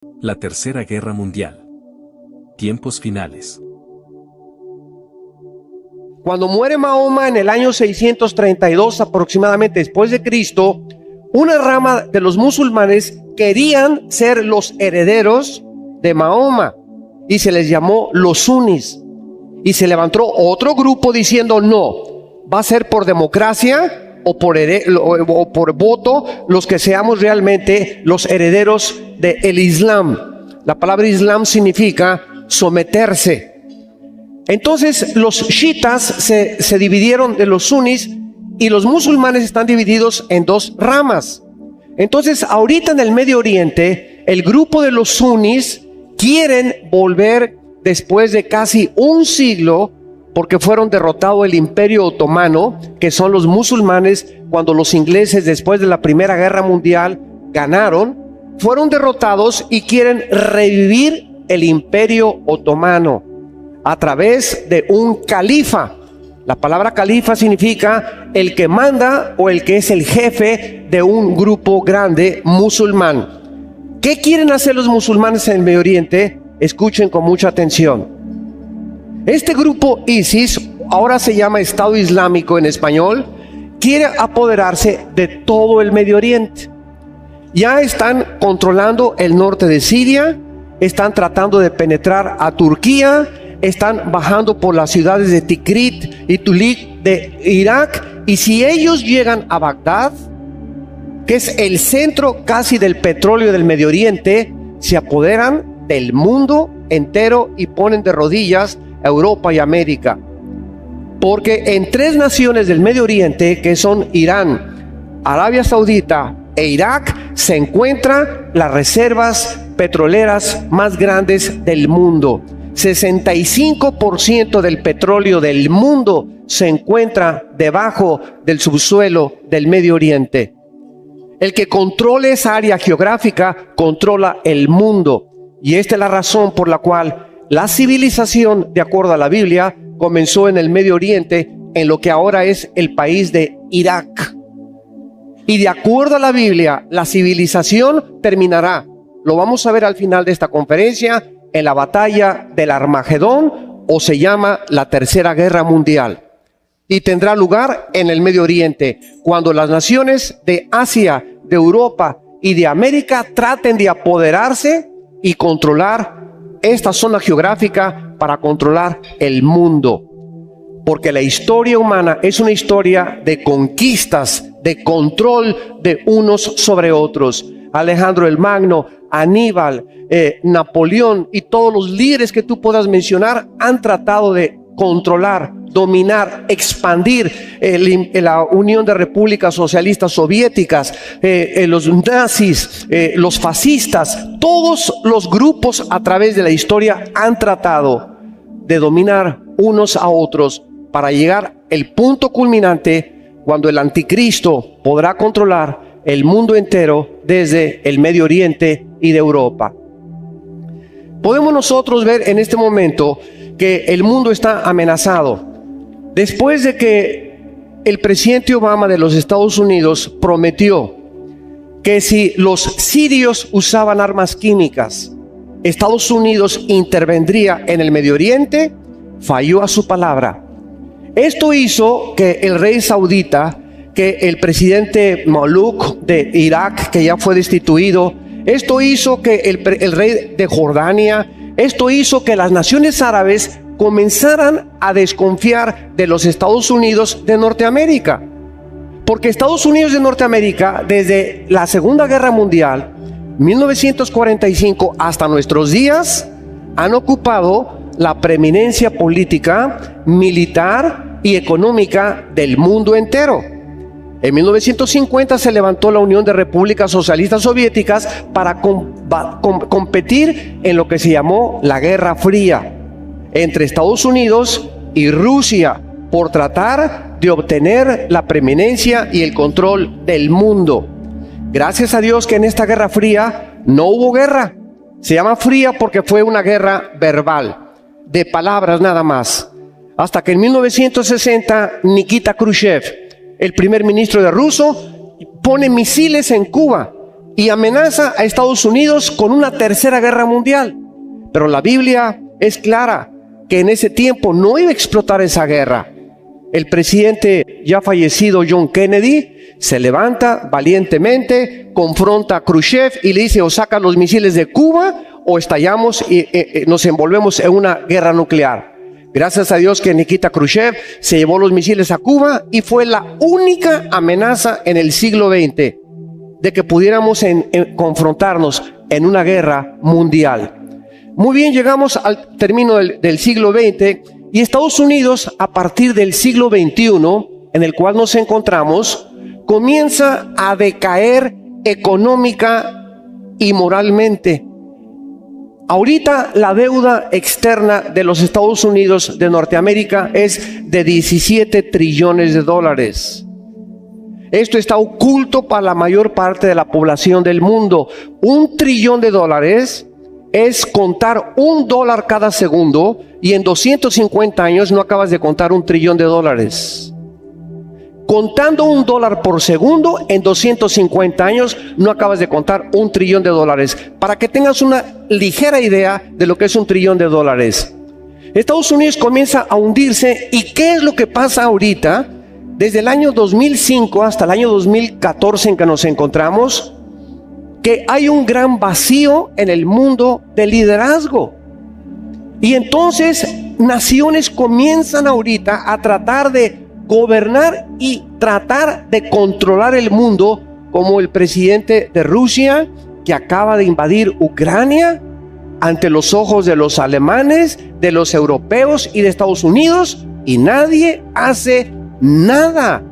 La Tercera Guerra Mundial. Tiempos finales. Cuando muere Mahoma en el año 632 aproximadamente después de Cristo, una rama de los musulmanes querían ser los herederos de Mahoma y se les llamó los sunis. Y se levantó otro grupo diciendo no, va a ser por democracia o por voto los que seamos realmente los herederos del Islam. La palabra Islam significa someterse. Entonces los chiitas se dividieron de los sunis y los musulmanes están divididos en dos ramas. Entonces ahorita en el Medio Oriente el grupo de los sunis quieren volver después de casi un siglo, porque fueron derrotados el Imperio Otomano, que son los musulmanes, cuando los ingleses después de la Primera Guerra Mundial ganaron, fueron derrotados y quieren revivir el Imperio Otomano a través de un califa. La palabra califa significa el que manda o el que es el jefe de un grupo grande musulmán. ¿Qué quieren hacer los musulmanes en el Medio Oriente? Escuchen con mucha atención. Este grupo ISIS, ahora se llama Estado Islámico en español, quiere apoderarse de todo el Medio Oriente. Ya están controlando el norte de Siria, están tratando de penetrar a Turquía, están bajando por las ciudades de Tikrit y Tulik de Irak, y si ellos llegan a Bagdad, que es el centro casi del petróleo del Medio Oriente, se apoderan del mundo entero y ponen de rodillas a Europa y América. Porque en tres naciones del Medio Oriente, que son Irán, Arabia Saudita e Irak, se encuentran las reservas petroleras más grandes del mundo. 65% del petróleo del mundo se encuentra debajo del subsuelo del Medio Oriente. El que controle esa área geográfica controla el mundo. Y esta es la razón por la cual la civilización, de acuerdo a la Biblia, comenzó en el Medio Oriente, en lo que ahora es el país de Irak. Y de acuerdo a la Biblia, la civilización terminará. Lo vamos a ver al final de esta conferencia, en la batalla del Armagedón, o se llama la Tercera Guerra Mundial. Y tendrá lugar en el Medio Oriente, cuando las naciones de Asia, de Europa y de América traten de apoderarse y controlar esta zona geográfica para controlar el mundo. Porque la historia humana es una historia de conquistas, de control de unos sobre otros. Alejandro el Magno, Aníbal, Napoleón y todos los líderes que tú puedas mencionar han tratado de controlar, dominar, expandir la Unión de Repúblicas Socialistas Soviéticas, los nazis, los fascistas. Todos los grupos a través de la historia han tratado de dominar unos a otros para llegar al punto culminante cuando el anticristo podrá controlar el mundo entero desde el Medio Oriente y de Europa. Podemos nosotros ver en este momento que el mundo está amenazado. Después de que el presidente Obama de los Estados Unidos prometió que si los sirios usaban armas químicas, Estados Unidos intervendría en el Medio Oriente, falló a su palabra. Esto hizo que el rey saudita, que el presidente Maluk de Irak, que ya fue destituido, esto hizo que el rey de Jordania, esto hizo que las naciones árabes comenzaran a desconfiar de los Estados Unidos de Norteamérica. Porque Estados Unidos de Norteamérica, desde la Segunda Guerra Mundial, 1945 hasta nuestros días, han ocupado la preeminencia política, militar y económica del mundo entero. En 1950 se levantó la Unión de Repúblicas Socialistas Soviéticas para competir en lo que se llamó la Guerra Fría entre Estados Unidos y Rusia por tratar de obtener la preeminencia y el control del mundo. Gracias a Dios que en esta Guerra Fría no hubo guerra. Se llama fría porque fue una guerra verbal, de palabras nada más. Hasta que en 1960 Nikita Khrushchev, el primer ministro de Rusia, pone misiles en Cuba y amenaza a Estados Unidos con una tercera guerra mundial. Pero la Biblia es clara que en ese tiempo no iba a explotar esa guerra. El presidente ya fallecido John Kennedy se levanta valientemente, confronta a Khrushchev y le dice: o sacan los misiles de Cuba o estallamos y nos envolvemos en una guerra nuclear. Gracias a Dios que Nikita Khrushchev se llevó los misiles a Cuba y fue la única amenaza en el siglo XX de que pudiéramos confrontarnos en una guerra mundial. Muy bien, llegamos al término del siglo XX y Estados Unidos, a partir del siglo XXI, en el cual nos encontramos, comienza a decaer económica y moralmente. Ahorita la deuda externa de los Estados Unidos de Norteamérica es de 17 trillones de dólares. Esto está oculto para la mayor parte de la población del mundo. $1 trillón es contar $1 cada segundo, y en 250 años no acabas de contar $1 trillón. Contando $1 por segundo, en 250 años no acabas de contar $1 trillón. Para que tengas una ligera idea de lo que es $1 trillón. Estados Unidos comienza a hundirse. ¿Y qué es lo que pasa ahorita? Desde el año 2005 hasta el año 2014 en que nos encontramos, que hay un gran vacío en el mundo del liderazgo. Y entonces naciones comienzan ahorita a tratar de gobernar y tratar de controlar el mundo, como el presidente de Rusia, que acaba de invadir Ucrania ante los ojos de los alemanes, de los europeos y de Estados Unidos, y nadie hace nada.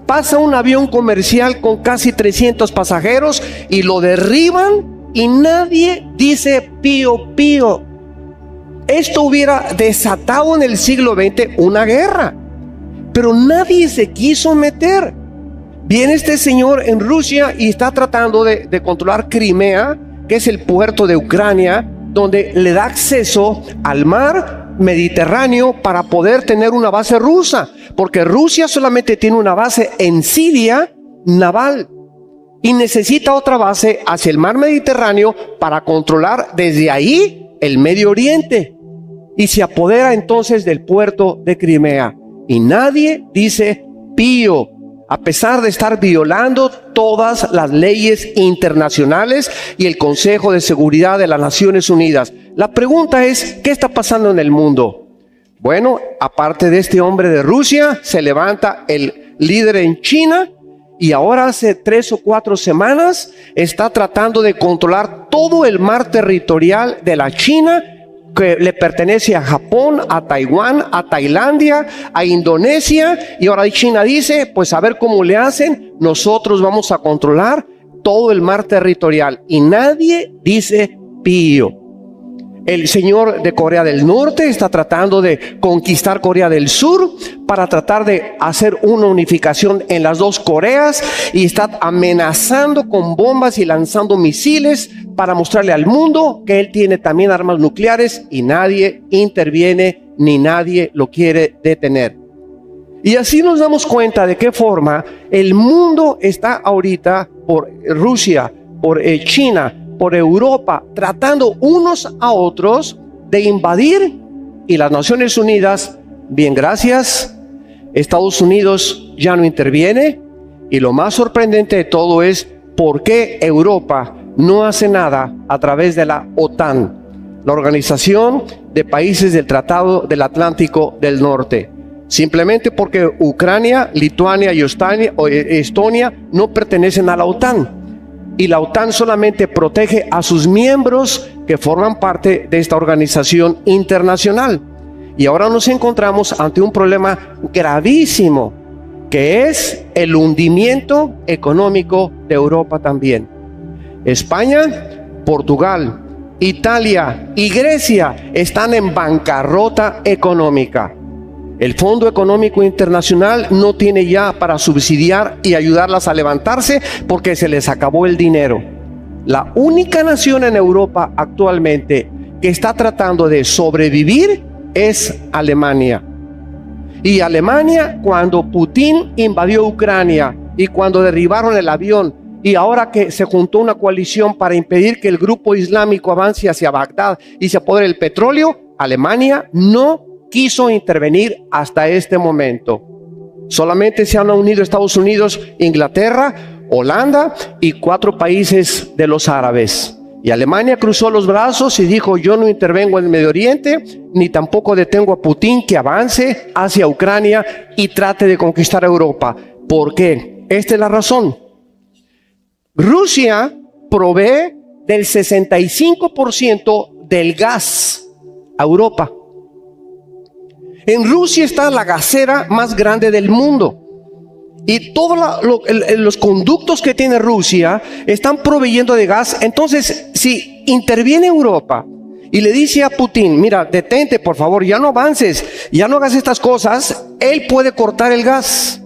Pasa un avión comercial con casi 300 pasajeros y lo derriban y nadie dice pío pío. Esto hubiera desatado en el siglo XX una guerra, pero nadie se quiso meter. Viene este señor en Rusia y está tratando de controlar Crimea, que es el puerto de Ucrania, donde le da acceso al mar Mediterráneo para poder tener una base rusa, porque Rusia solamente tiene una base en Siria naval y necesita otra base hacia el mar Mediterráneo para controlar desde ahí el Medio Oriente, y se apodera entonces del puerto de Crimea y nadie dice pío, a pesar de estar violando todas las leyes internacionales y el Consejo de Seguridad de las Naciones Unidas. La pregunta es, ¿qué está pasando en el mundo? Bueno, aparte de este hombre de Rusia, se levanta el líder en China y ahora hace 3 o 4 semanas está tratando de controlar todo el mar territorial de la China, que le pertenece a Japón, a Taiwán, a Tailandia, a Indonesia, y ahora China dice, pues a ver cómo le hacen, nosotros vamos a controlar todo el mar territorial, y nadie dice pío. El señor de Corea del Norte está tratando de conquistar Corea del Sur para tratar de hacer una unificación en las dos Coreas, y está amenazando con bombas y lanzando misiles para mostrarle al mundo que él tiene también armas nucleares, y nadie interviene ni nadie lo quiere detener. Y así nos damos cuenta de qué forma el mundo está ahorita por Rusia, por China, por Europa, tratando unos a otros de invadir, y las Naciones Unidas, bien gracias, Estados Unidos ya no interviene, y lo más sorprendente de todo es por qué Europa no hace nada a través de la OTAN, la Organización de Países del Tratado del Atlántico del Norte. Simplemente porque Ucrania, Lituania y Estonia no pertenecen a la OTAN. Y la OTAN solamente protege a sus miembros que forman parte de esta organización internacional. Y ahora nos encontramos ante un problema gravísimo, que es el hundimiento económico de Europa también. España, Portugal, Italia y Grecia están en bancarrota económica. El Fondo Económico Internacional no tiene ya para subsidiar y ayudarlas a levantarse porque se les acabó el dinero. La única nación en Europa actualmente que está tratando de sobrevivir es Alemania. Y Alemania, cuando Putin invadió Ucrania y cuando derribaron el avión Y ahora que se juntó una coalición para impedir que el grupo islámico avance hacia Bagdad y se apodere el petróleo, Alemania no quiso intervenir hasta este momento. Solamente se han unido Estados Unidos, Inglaterra, Holanda y 4 países de los árabes. Y Alemania cruzó los brazos y dijo: yo no intervengo en el Medio Oriente, ni tampoco detengo a Putin que avance hacia Ucrania y trate de conquistar Europa. ¿Por qué? Esta es la razón. Rusia provee del 65% del gas a Europa. En Rusia está la gasera más grande del mundo. Y todos los conductos que tiene Rusia están proveyendo de gas. Entonces, si interviene Europa y le dice a Putin: mira, detente por favor, ya no avances, ya no hagas estas cosas, él puede cortar el gas.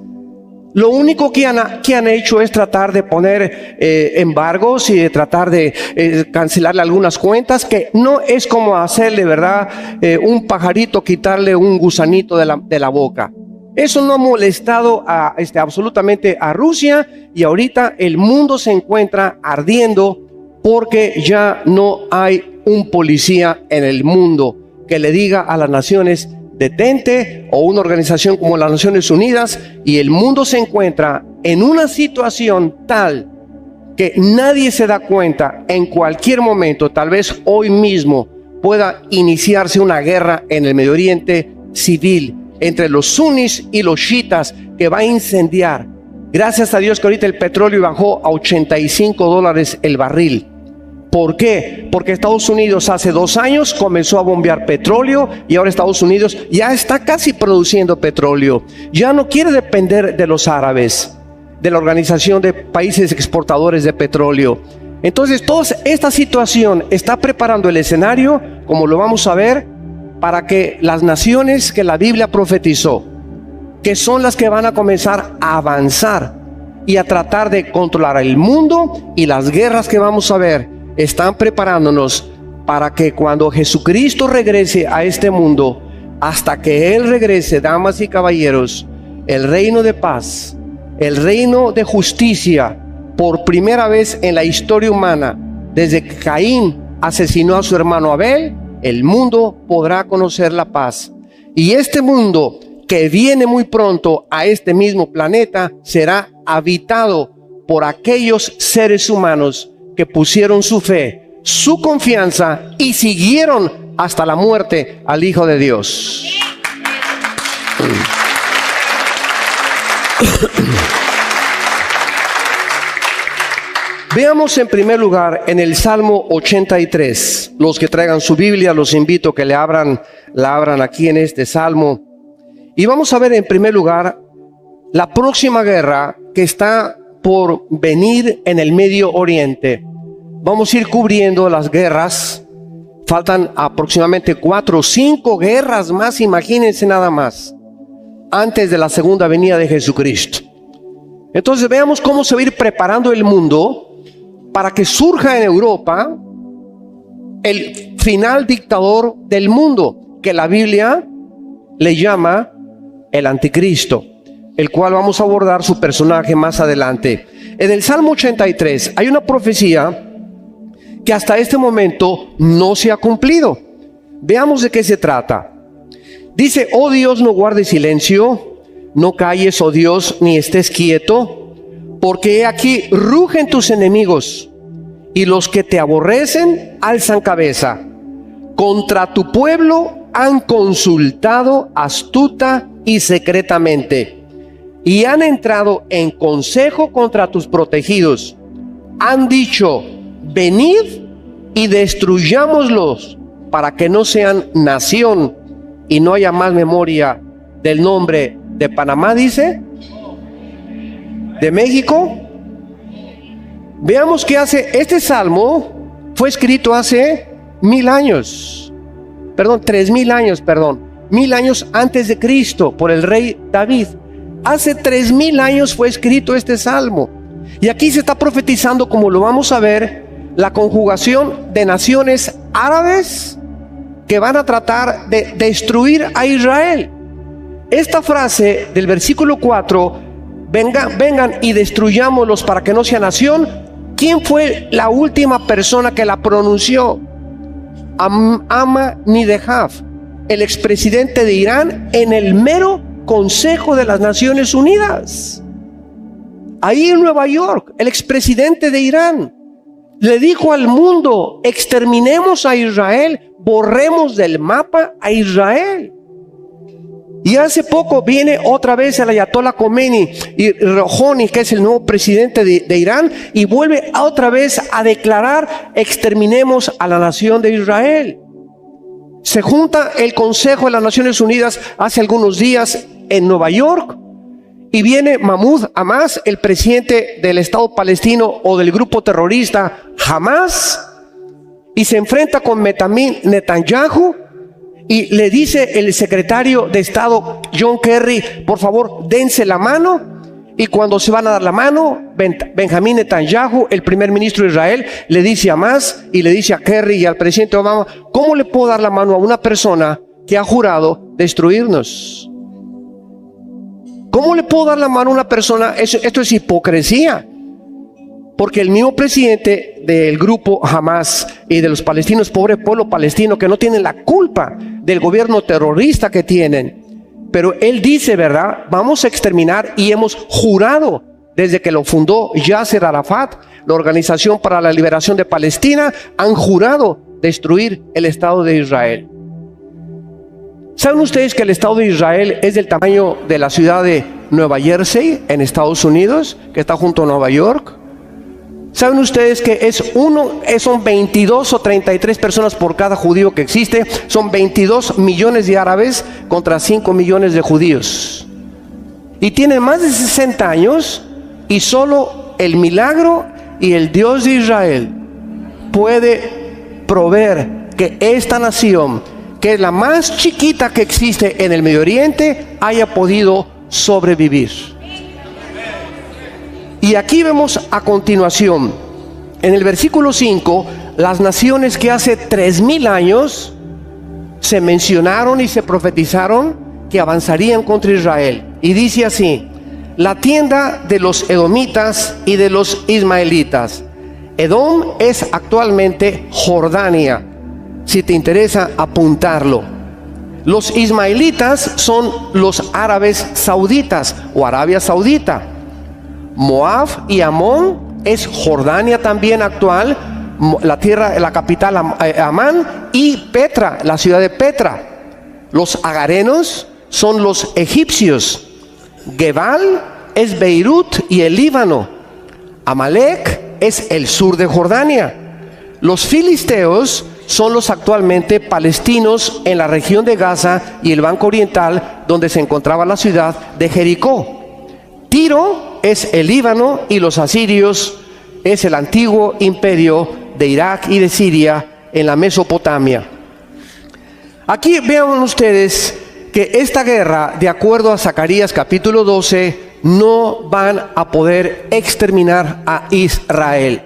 Lo único que han hecho es tratar de poner embargos y de tratar de cancelarle algunas cuentas, que no es como hacerle, ¿verdad?, un pajarito, quitarle un gusanito de la boca. Eso no ha molestado absolutamente a Rusia, y ahorita el mundo se encuentra ardiendo porque ya no hay un policía en el mundo que le diga a las naciones: detente, o una organización como las Naciones Unidas, y el mundo se encuentra en una situación tal que nadie se da cuenta. En cualquier momento, tal vez hoy mismo, pueda iniciarse una guerra en el Medio Oriente civil entre los sunnis y los chiitas, que va a incendiar. Gracias a Dios que ahorita el petróleo bajó a $85 el barril. ¿Por qué? Porque Estados Unidos hace 2 años comenzó a bombear petróleo, y ahora Estados Unidos ya está casi produciendo petróleo. Ya no quiere depender de los árabes, de la Organización de Países Exportadores de Petróleo. Entonces, toda esta situación está preparando el escenario, como lo vamos a ver, para que las naciones que la Biblia profetizó, que son las que van a comenzar a avanzar y a tratar de controlar el mundo, y las guerras que vamos a ver, están preparándonos para que cuando Jesucristo regrese a este mundo, hasta que Él regrese, damas y caballeros, el reino de paz, el reino de justicia, por primera vez en la historia humana, desde que Caín asesinó a su hermano Abel, el mundo podrá conocer la paz. Y este mundo que viene muy pronto a este mismo planeta será habitado por aquellos seres humanos que pusieron su fe, su confianza y siguieron hasta la muerte al Hijo de Dios. Veamos en primer lugar en el Salmo 83. Los que traigan su Biblia, los invito a que la abran aquí en este Salmo. Y vamos a ver en primer lugar la próxima guerra que está por venir en el Medio Oriente. Vamos a ir cubriendo las guerras. Faltan aproximadamente 4 o 5 guerras más, imagínense nada más, antes de la segunda venida de Jesucristo. Entonces veamos cómo se va a ir preparando el mundo para que surja en Europa el final dictador del mundo, que la Biblia le llama el Anticristo, el cual vamos a abordar su personaje más adelante. En el Salmo 83 hay una profecía que hasta este momento no se ha cumplido. Veamos de qué se trata. Dice: oh Dios, no guardes silencio, no calles, oh Dios, ni estés quieto, porque he aquí rugen tus enemigos, y los que te aborrecen alzan cabeza. Contra tu pueblo han consultado astuta y secretamente, y han entrado en consejo contra tus protegidos. Han dicho: venid y destruyámoslos, para que no sean nación y no haya más memoria del nombre de Panamá, dice, de México. Veamos qué hace. Este salmo fue escrito hace 1000 años, 3000 años, 1000 años antes de Cristo, por el rey David. Hace 3000 años fue escrito este salmo. Y aquí se está profetizando, como lo vamos a ver, la conjugación de naciones árabes que van a tratar de destruir a Israel. Esta frase del versículo 4 vengan y destruyámoslos para que no sea nación. ¿Quién fue la última persona que la pronunció? Ahmadinejad, el expresidente de Irán, en el mero Consejo de las Naciones Unidas. Ahí en Nueva York, el expresidente de Irán le dijo al mundo: exterminemos a Israel, borremos del mapa a Israel. Y hace poco viene otra vez el Ayatollah Khomeini y Rouhani, que es el nuevo presidente de Irán, y vuelve otra vez a declarar: exterminemos a la nación de Israel. Se junta el Consejo de las Naciones Unidas hace algunos días en Nueva York, y viene Mahmoud Abbas, el presidente del Estado palestino o del grupo terrorista Hamas, y se enfrenta con Benjamin Netanyahu. Y le dice el secretario de Estado John Kerry: por favor, dense la mano. Y cuando se van a dar la mano, Benjamin Netanyahu, el primer ministro de Israel, le dice a Hamas y le dice a Kerry y al presidente Obama: ¿cómo le puedo dar la mano a una persona que ha jurado destruirnos? ¿Cómo le puedo dar la mano a una persona? Esto es hipocresía. Porque el mismo presidente del grupo Hamas y de los palestinos, pobre pueblo palestino, que no tienen la culpa del gobierno terrorista que tienen, pero él dice, ¿verdad?, vamos a exterminar, y hemos jurado desde que lo fundó Yasser Arafat, la Organización para la Liberación de Palestina, han jurado destruir el Estado de Israel. ¿Saben ustedes que el Estado de Israel es del tamaño de la ciudad de Nueva Jersey en Estados Unidos, que está junto a Nueva York? ¿Saben ustedes que son 22 o 33 personas por cada judío que existe? Son 22 millones de árabes contra 5 millones de judíos. Y tiene más de 60 años, y solo el milagro y el Dios de Israel puede proveer que esta nación, que es la más chiquita que existe en el Medio Oriente, haya podido sobrevivir. Y aquí vemos a continuación, en el versículo 5, las naciones que hace 3000 años se mencionaron y se profetizaron que avanzarían contra Israel. Y dice así: la tienda de los edomitas y de los ismaelitas. Edom es actualmente Jordania, si te interesa apuntarlo. Los ismaelitas son los árabes sauditas o Arabia Saudita. Moab y Amón es Jordania también actual, la capital Amán, y Petra, la ciudad de Petra. Los agarenos son los egipcios. Gebal es Beirut y el Líbano. Amalek es el sur de Jordania. Los filisteos son los actualmente palestinos en la región de Gaza y el Banco Oriental, donde se encontraba la ciudad de Jericó. Tiro es el Líbano, y los asirios es el antiguo imperio de Irak y de Siria en la Mesopotamia. Aquí vean ustedes que esta guerra, de acuerdo a Zacarías capítulo 12, no van a poder exterminar a Israel.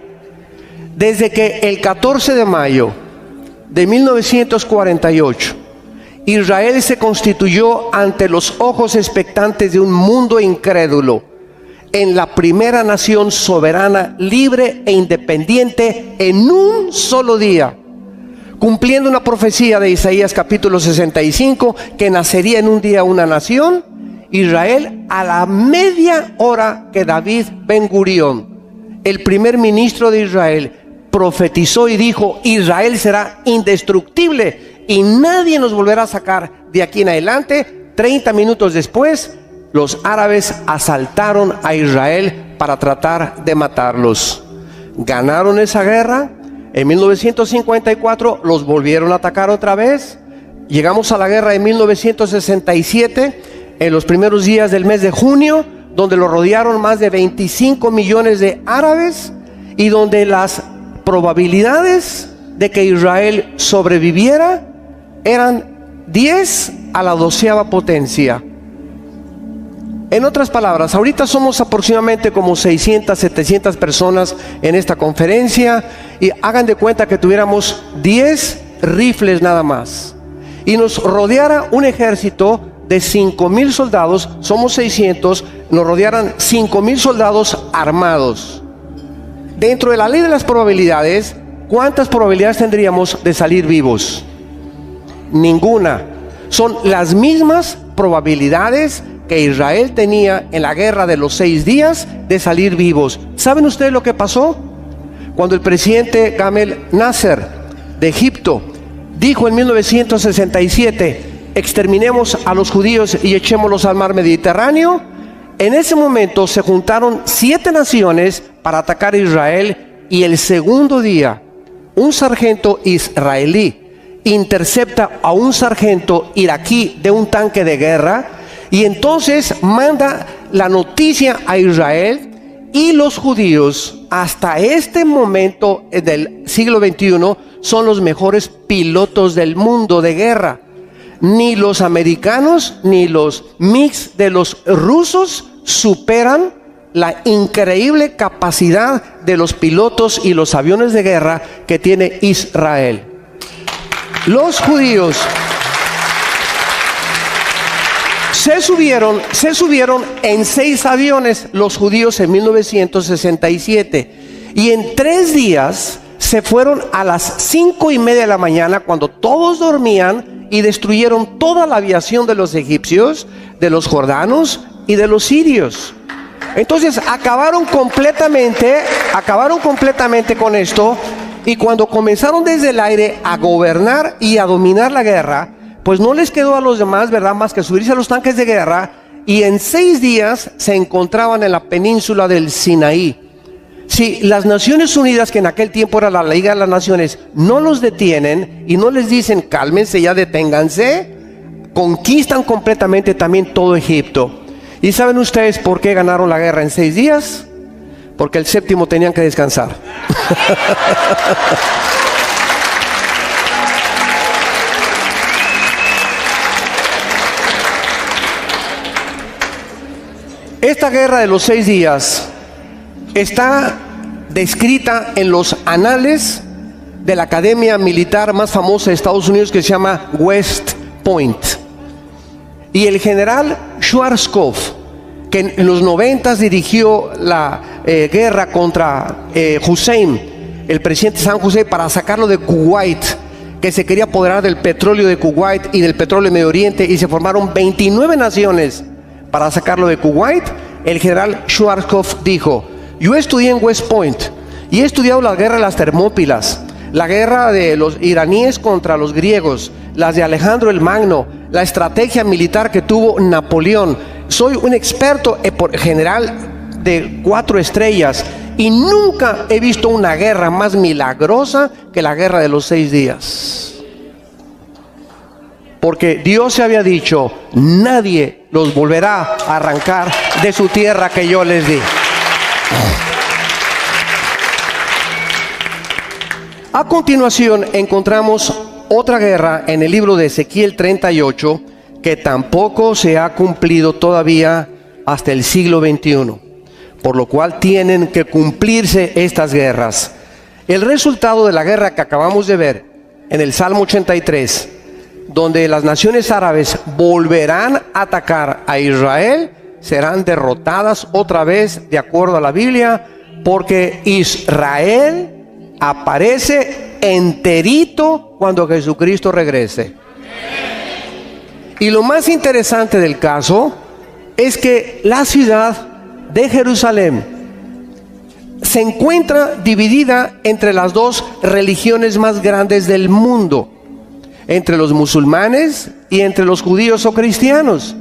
Desde que el 14 de mayo de 1948 Israel se constituyó ante los ojos expectantes de un mundo incrédulo en la primera nación soberana, libre e independiente en un solo día, cumpliendo una profecía de Isaías capítulo 65, que nacería en un día una nación. Israel, a la media hora que David Ben Gurión, el primer ministro de Israel, profetizó y dijo: Israel será indestructible y nadie nos volverá a sacar de aquí en adelante. 30 minutos después, los árabes asaltaron a Israel para tratar de matarlos. Ganaron esa guerra. En 1954 los volvieron a atacar otra vez. Llegamos a la guerra de 1967, en los primeros días del mes de junio, donde lo rodearon más de 25 millones de árabes, y donde las probabilidades de que Israel sobreviviera eran 10 a la 12ª potencia. En otras palabras, ahorita somos aproximadamente como 600, 700 personas en esta conferencia, y hagan de cuenta que tuviéramos 10 rifles nada más, y nos rodeara un ejército de 5,000 soldados, somos 600, nos rodearan 5,000 soldados armados. Dentro de la ley de las probabilidades, ¿cuántas probabilidades tendríamos de salir vivos? Ninguna. Son las mismas probabilidades que Israel tenía en la guerra de los 6 días de salir vivos. ¿Saben ustedes lo que pasó? Cuando el presidente Gamal Nasser de Egipto dijo en 1967, exterminemos a los judíos y echémoslos al mar Mediterráneo, en ese momento se juntaron 7 naciones para atacar a Israel, y el segundo día un sargento israelí intercepta a un sargento iraquí de un tanque de guerra, y entonces manda la noticia a Israel. Y los judíos hasta este momento del siglo XXI son los mejores pilotos del mundo de guerra. Ni los americanos ni los MiGs de los rusos superan la increíble capacidad de los pilotos y los aviones de guerra que tiene Israel. Los judíos se subieron en 6 aviones los judíos en 1967, y en 3 días se fueron a las 5:30 de la mañana, cuando todos dormían, y destruyeron toda la aviación de los egipcios, de los jordanos y de los sirios. Entonces acabaron completamente con esto, y cuando comenzaron desde el aire a gobernar y a dominar la guerra, pues no les quedó a los demás, ¿verdad?, más que subirse a los tanques de guerra, y en 6 días se encontraban en la península del Sinaí. Si las Naciones Unidas, que en aquel tiempo era la Liga de las Naciones, no los detienen y no les dicen cálmense, ya deténganse, conquistan completamente también todo Egipto. ¿Y saben ustedes por qué ganaron la guerra en 6 días? Porque el 7º tenían que descansar. Esta guerra de los 6 días está descrita en los anales de la academia militar más famosa de Estados Unidos, que se llama West Point. Y el general Schwarzkopf, que en los 90 dirigió la guerra contra Hussein, el presidente Saddam Hussein, para sacarlo de Kuwait, que se quería apoderar del petróleo de Kuwait y del petróleo de Medio Oriente, y se formaron 29 naciones para sacarlo de Kuwait. El general Schwarzkopf dijo: yo estudié en West Point y he estudiado la guerra de las Termópilas, la guerra de los iraníes contra los griegos, las de Alejandro el Magno, la estrategia militar que tuvo Napoleón. Soy un experto general de 4 estrellas, y nunca he visto una guerra más milagrosa que la guerra de los 6 días. Porque Dios se había dicho: nadie los volverá a arrancar de su tierra que yo les di. A continuación encontramos otra guerra en el libro de Ezequiel 38, que tampoco se ha cumplido todavía hasta el siglo XXI, por lo cual tienen que cumplirse estas guerras. El resultado de la guerra que acabamos de ver en el Salmo 83, donde las naciones árabes volverán a atacar a Israel, serán derrotadas otra vez de acuerdo a la Biblia, porque Israel aparece enterito cuando Jesucristo regrese. Y lo más interesante del caso es que la ciudad de Jerusalén se encuentra dividida entre las 2 religiones más grandes del mundo, entre los musulmanes y entre los judíos o cristianos.